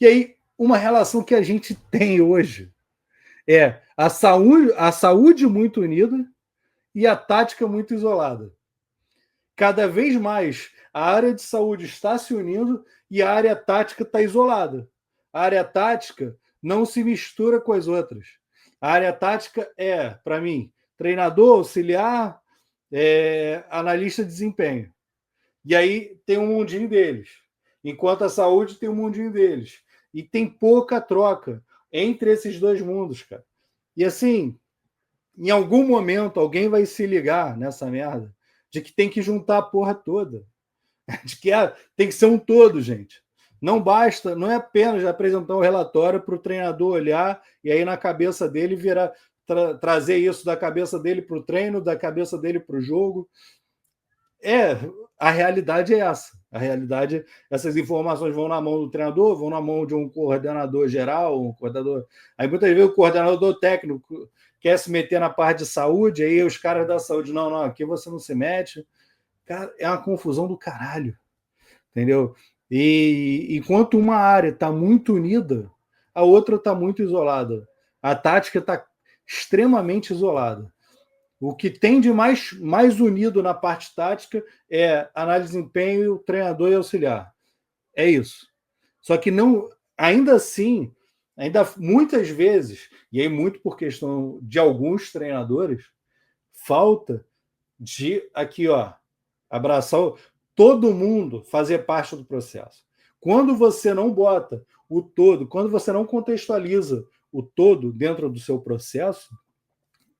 E aí, uma relação que a gente tem hoje é a saúde muito unida e a tática muito isolada. Cada vez mais a área de saúde está se unindo e a área tática está isolada. A área tática não se mistura com as outras. A área tática é, para mim, treinador, auxiliar, analista de desempenho. E aí tem um mundinho deles. Enquanto a saúde tem um mundinho deles. E tem pouca troca entre esses dois mundos, cara. E assim, em algum momento alguém vai se ligar nessa merda de que tem que juntar a porra toda. De que tem que ser um todo, gente. Não basta, não é apenas apresentar um relatório para o treinador olhar e aí na cabeça dele virar, trazer isso da cabeça dele para o treino, da cabeça dele para o jogo. A realidade é essa. A realidade, essas informações vão na mão do treinador, vão na mão de um coordenador geral, um coordenador. Aí muitas vezes o coordenador técnico quer se meter na parte de saúde, aí os caras da saúde, não, aqui você não se mete. Cara, é uma confusão do caralho. Entendeu? E enquanto uma área está muito unida, a outra está muito isolada. A tática está extremamente isolada. O que tem de mais unido na parte tática é análise de desempenho, treinador e auxiliar. É isso. Só que não, ainda assim, ainda muitas vezes, e aí muito por questão de alguns treinadores, falta de aqui, ó, abraçar todo mundo, fazer parte do processo. Quando você não bota o todo, quando você não contextualiza o todo dentro do seu processo,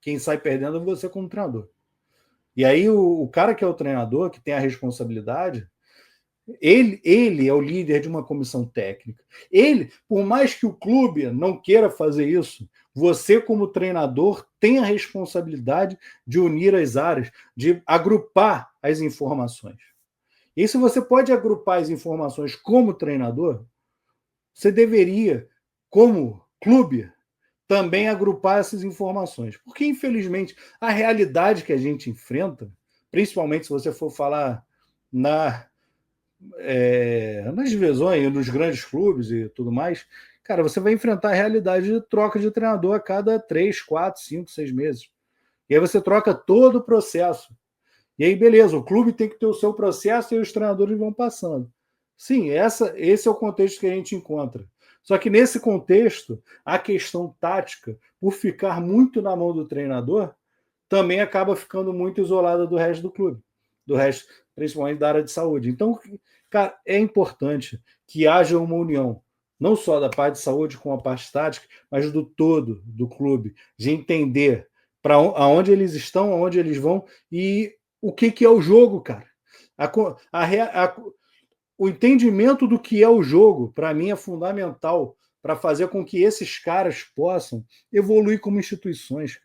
quem sai perdendo é você como treinador. E aí o cara que é o treinador, que tem a responsabilidade, ele é o líder de uma comissão técnica. Ele, por mais que o clube não queira fazer isso, você como treinador tem a responsabilidade de unir as áreas, de agrupar as informações. E se você pode agrupar as informações como treinador, você deveria, como clube, também agrupar essas informações. Porque, infelizmente, a realidade que a gente enfrenta, principalmente se você for falar nas divisões, nos grandes clubes e tudo mais, cara, você vai enfrentar a realidade de troca de treinador a cada 3, 4, 5, 6 meses. E aí você troca todo o processo. E aí, beleza, o clube tem que ter o seu processo e os treinadores vão passando. Sim, esse é o contexto que a gente encontra. Só que nesse contexto, a questão tática, por ficar muito na mão do treinador, também acaba ficando muito isolada do resto do clube, do resto, principalmente da área de saúde. Então, cara, é importante que haja uma união, não só da parte de saúde com a parte tática, mas do todo do clube, de entender para aonde eles estão, aonde eles vão e o que é o jogo, cara. O entendimento do que é o jogo, para mim, é fundamental para fazer com que esses caras possam evoluir como instituições,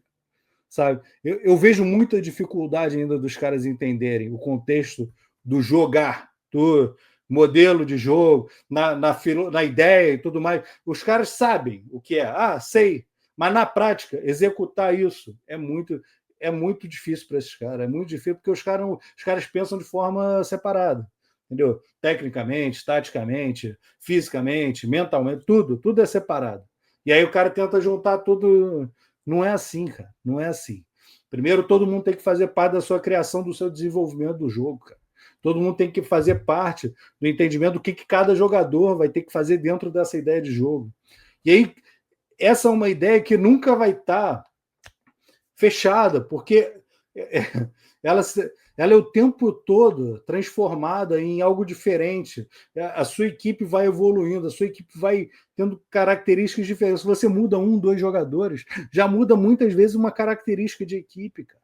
sabe? Eu vejo muita dificuldade ainda dos caras entenderem o contexto do jogar, do modelo de jogo, na ideia e tudo mais. Os caras sabem o que é. Sei. Mas na prática, executar isso é muito difícil para esses caras. É muito difícil porque os caras pensam de forma separada. Entendeu? Tecnicamente, taticamente, fisicamente, mentalmente, tudo é separado. E aí o cara tenta juntar tudo. Não é assim, cara. Não é assim. Primeiro, todo mundo tem que fazer parte da sua criação, do seu desenvolvimento do jogo, cara. Todo mundo tem que fazer parte do entendimento do que cada jogador vai ter que fazer dentro dessa ideia de jogo. E aí, essa é uma ideia que nunca vai estar fechada, porque ela é o tempo todo transformada em algo diferente. A sua equipe vai evoluindo, a sua equipe vai tendo características diferentes. Se você muda 1, 2 jogadores, já muda muitas vezes uma característica de equipe, cara.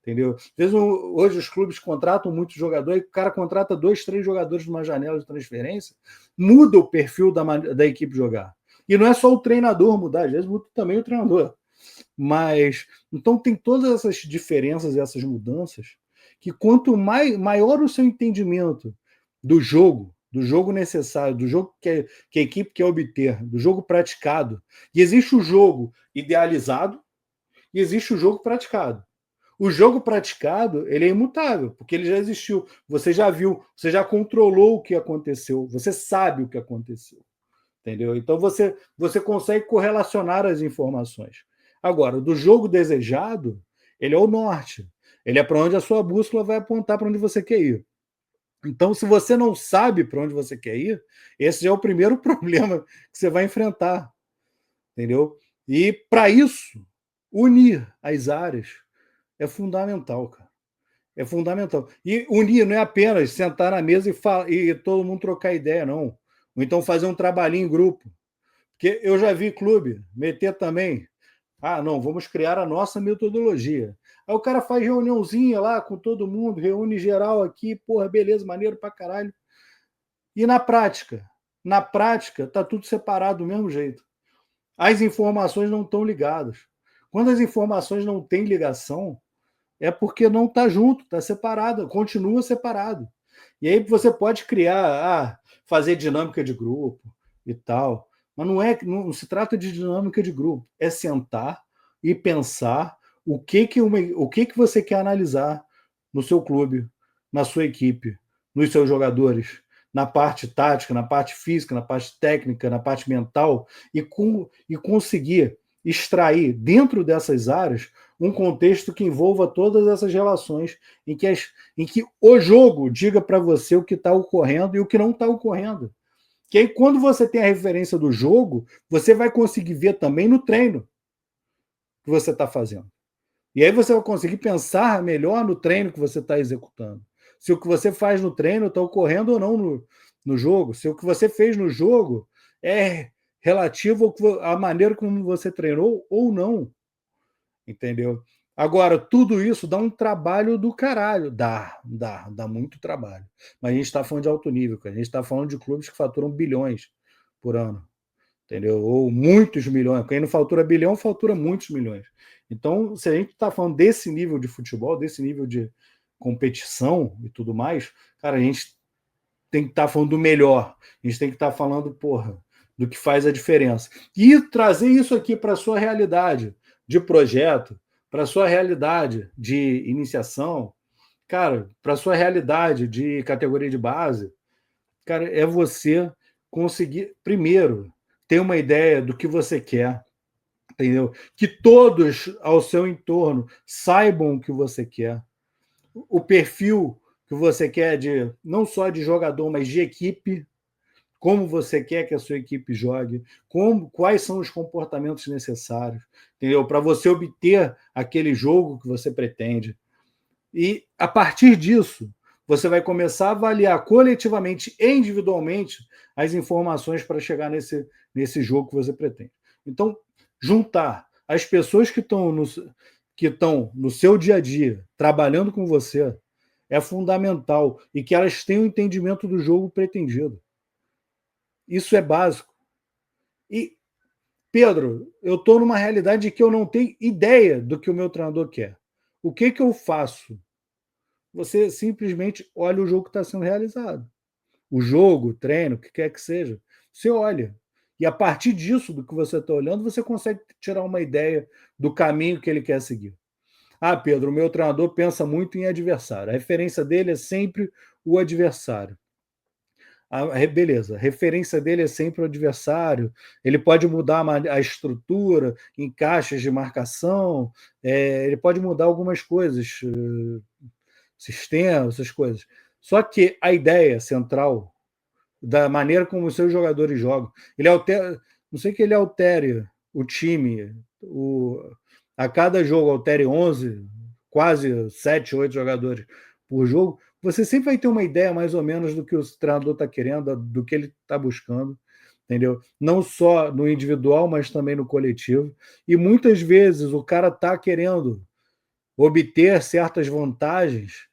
Entendeu? Às vezes, hoje os clubes contratam muitos jogadores, o cara contrata 2, 3 jogadores numa janela de transferência, muda o perfil da equipe jogar. E não é só o treinador mudar, às vezes muda também o treinador. Mas, então tem todas essas diferenças e essas mudanças, que quanto maior o seu entendimento do jogo necessário, do jogo que a equipe quer obter, do jogo praticado, e existe o jogo idealizado e existe o jogo praticado. O jogo praticado, ele é imutável, porque ele já existiu. Você já viu, você já controlou o que aconteceu, você sabe o que aconteceu. entendeu? Então você consegue correlacionar as informações. Agora, do jogo desejado, ele é o norte. Ele é para onde a sua bússola vai apontar, para onde você quer ir. Então, se você não sabe para onde você quer ir, esse já é o primeiro problema que você vai enfrentar, entendeu? E para isso, unir as áreas é fundamental, cara. É fundamental. E unir não é apenas sentar na mesa e todo mundo trocar ideia, não. Ou então fazer um trabalhinho em grupo. Porque eu já vi clube meter também. Ah, não, vamos criar a nossa metodologia. Aí o cara faz reuniãozinha lá com todo mundo, reúne geral aqui, porra, beleza, maneiro pra caralho. E na prática? Na prática, tá tudo separado do mesmo jeito. As informações não estão ligadas. Quando as informações não têm ligação, é porque não está junto, está separado, continua separado. E aí você pode criar, fazer dinâmica de grupo e tal, mas não se trata de dinâmica de grupo, é sentar e pensar o que você quer analisar no seu clube, na sua equipe, nos seus jogadores, na parte tática, na parte física, na parte técnica, na parte mental, e conseguir extrair dentro dessas áreas um contexto que envolva todas essas relações, em que o jogo diga para você o que está ocorrendo e o que não está ocorrendo. Que aí, quando você tem a referência do jogo, você vai conseguir ver também no treino que você está fazendo. E aí você vai conseguir pensar melhor no treino que você está executando. Se o que você faz no treino está ocorrendo ou não no jogo. Se o que você fez no jogo é relativo à maneira como você treinou ou não. Entendeu? Agora, tudo isso dá um trabalho do caralho. Dá muito trabalho. Mas a gente está falando de alto nível, cara. A gente está falando de clubes que faturam bilhões por ano. Entendeu? Ou muitos milhões. Quem não fatura bilhão, fatura muitos milhões. Então, se a gente está falando desse nível de futebol, desse nível de competição e tudo mais, cara, a gente tem que estar falando do melhor. A gente tem que estar falando, porra, do que faz a diferença. E trazer isso aqui para a sua realidade de projeto, para a sua realidade de iniciação, cara, para a sua realidade de categoria de base, cara, é você conseguir, primeiro, ter uma ideia do que você quer, entendeu? Que todos ao seu entorno saibam o que você quer, o perfil que você quer de não só de jogador, mas de equipe, como você quer que a sua equipe jogue, quais são os comportamentos necessários, entendeu? Para você obter aquele jogo que você pretende. E a partir disso, você vai começar a avaliar coletivamente e individualmente as informações para chegar nesse jogo que você pretende. Então, juntar as pessoas que estão no seu dia a dia, trabalhando com você, é fundamental e que elas tenham entendimento do jogo pretendido. Isso é básico. E, Pedro, eu estou numa realidade que eu não tenho ideia do que o meu treinador quer. O que eu faço? Você simplesmente olha o jogo que está sendo realizado. O jogo, o treino, o que quer que seja. Você olha. E a partir disso, do que você está olhando, você consegue tirar uma ideia do caminho que ele quer seguir. Ah, Pedro, o meu treinador pensa muito em adversário. A referência dele é sempre o adversário. Beleza, a referência dele é sempre o adversário, ele pode mudar a estrutura, encaixes de marcação, ele pode mudar algumas coisas, sistema, essas coisas. Só que a ideia central da maneira como os seus jogadores jogam, ele altera, não sei que ele altere o time, a cada jogo altere 11, quase 7, 8 jogadores por jogo, você sempre vai ter uma ideia mais ou menos do que o treinador está querendo, do que ele está buscando, entendeu? Não só no individual, mas também no coletivo. E muitas vezes o cara está querendo obter certas vantagens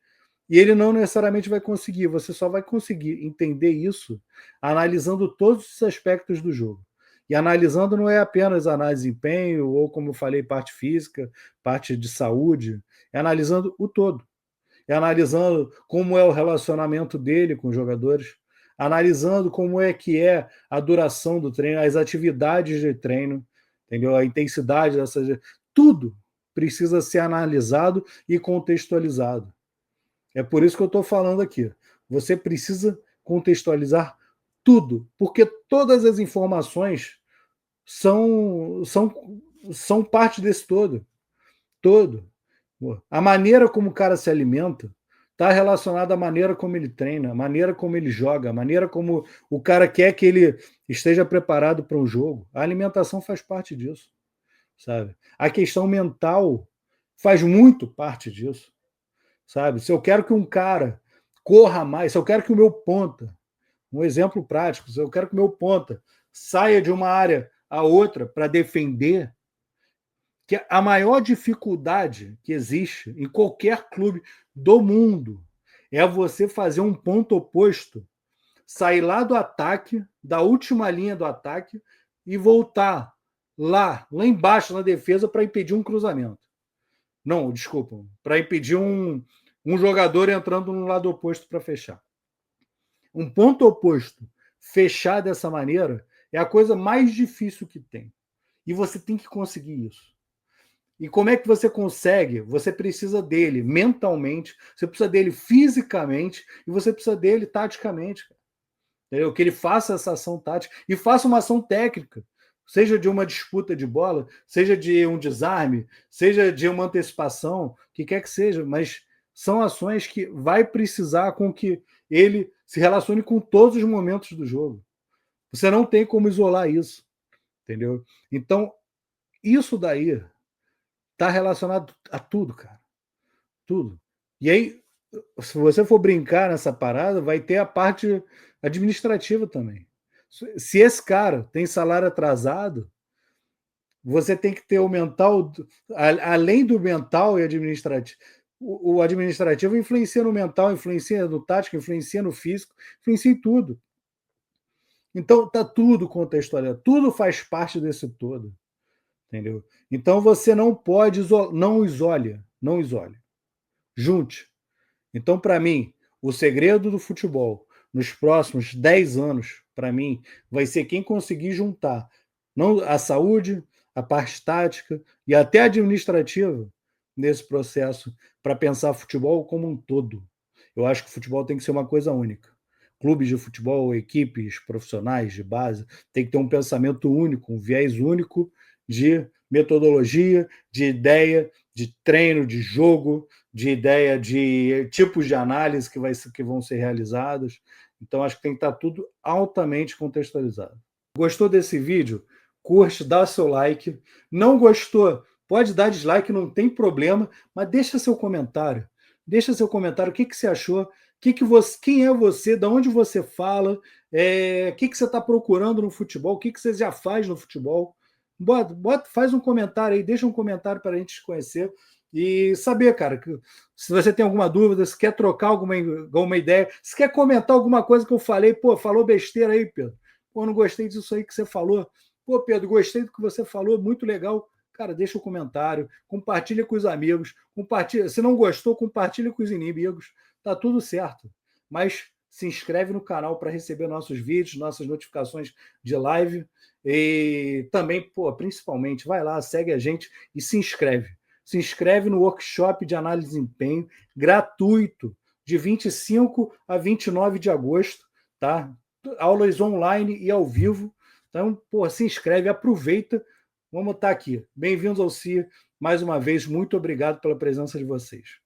e ele não necessariamente vai conseguir. Você só vai conseguir entender isso analisando todos os aspectos do jogo. E analisando não é apenas análise de desempenho, ou como eu falei, parte física, parte de saúde, é analisando o todo. É analisando como é o relacionamento dele com os jogadores, analisando como é que é a duração do treino, as atividades de treino, entendeu? A intensidade dessas. Tudo precisa ser analisado e contextualizado. É por isso que eu estou falando aqui. Você precisa contextualizar tudo, porque todas as informações são, são, são parte desse todo. A maneira como o cara se alimenta está relacionada à maneira como ele treina, à maneira como ele joga, à maneira como o cara quer que ele esteja preparado para um jogo. A alimentação faz parte disso, sabe? A questão mental faz muito parte disso, sabe? Se eu quero que um cara corra mais, se eu quero que o meu ponta, um exemplo prático, se eu quero que o meu ponta saia de uma área a outra para defender, que a maior dificuldade que existe em qualquer clube do mundo é você fazer um ponto oposto, sair lá do ataque, da última linha do ataque, e voltar lá embaixo na defesa para impedir um cruzamento. Não, desculpa, para impedir um jogador entrando no lado oposto para fechar. Um ponto oposto fechar dessa maneira é a coisa mais difícil que tem. E você tem que conseguir isso. E como é que você consegue? Você precisa dele mentalmente, você precisa dele fisicamente e você precisa dele taticamente. Entendeu? Que ele faça essa ação tática e faça uma ação técnica, seja de uma disputa de bola, seja de um desarme, seja de uma antecipação, o que quer que seja, mas são ações que vai precisar com que ele se relacione com todos os momentos do jogo. Você não tem como isolar isso, entendeu? Então, isso daí está relacionado a tudo, cara. Tudo. E aí, se você for brincar nessa parada, vai ter a parte administrativa também. Se esse cara tem salário atrasado, você tem que ter o mental, além do mental e administrativo. O administrativo influencia no mental, influencia no tático, influencia no físico, influencia em tudo. Então tá tudo contextualizado, tudo faz parte desse todo, entendeu? Então você não pode não isole, junte. Então, para mim, o segredo do futebol nos próximos 10 anos, para mim, vai ser quem conseguir juntar não a saúde, a parte tática e até administrativa nesse processo para pensar futebol como um todo. Eu acho que o futebol tem que ser uma coisa única. Clubes de futebol, equipes profissionais de base, tem que ter um pensamento único, um viés único de metodologia, de ideia, de treino, de jogo, de ideia de tipos de análise que vão ser realizados. Então, acho que tem que estar tudo altamente contextualizado. Gostou desse vídeo? Curte, dá seu like. Não gostou? Pode dar dislike, não tem problema, mas deixa seu comentário. Deixa seu comentário, o que você achou, quem é você, de onde você fala, o que você está procurando no futebol, o que você já faz no futebol. Faz um comentário aí, deixa um comentário para a gente te conhecer e saber, cara, que se você tem alguma dúvida, se quer trocar alguma ideia, se quer comentar alguma coisa que eu falei, pô, falou besteira aí, Pedro. Pô, não gostei disso aí que você falou. Pô, Pedro, gostei do que você falou, muito legal. Cara, deixa o comentário, compartilha com os amigos, compartilha. Se não gostou, compartilha com os inimigos. Tá tudo certo. Mas se inscreve no canal para receber nossos vídeos, nossas notificações de live. E também, pô, principalmente, vai lá, segue a gente e se inscreve. Se inscreve no workshop de análise de desempenho, gratuito, de 25 a 29 de agosto, tá? Aulas online e ao vivo. Então, pô, se inscreve, aproveita. Vamos estar aqui. Bem-vindos ao CIR. Mais uma vez, muito obrigado pela presença de vocês.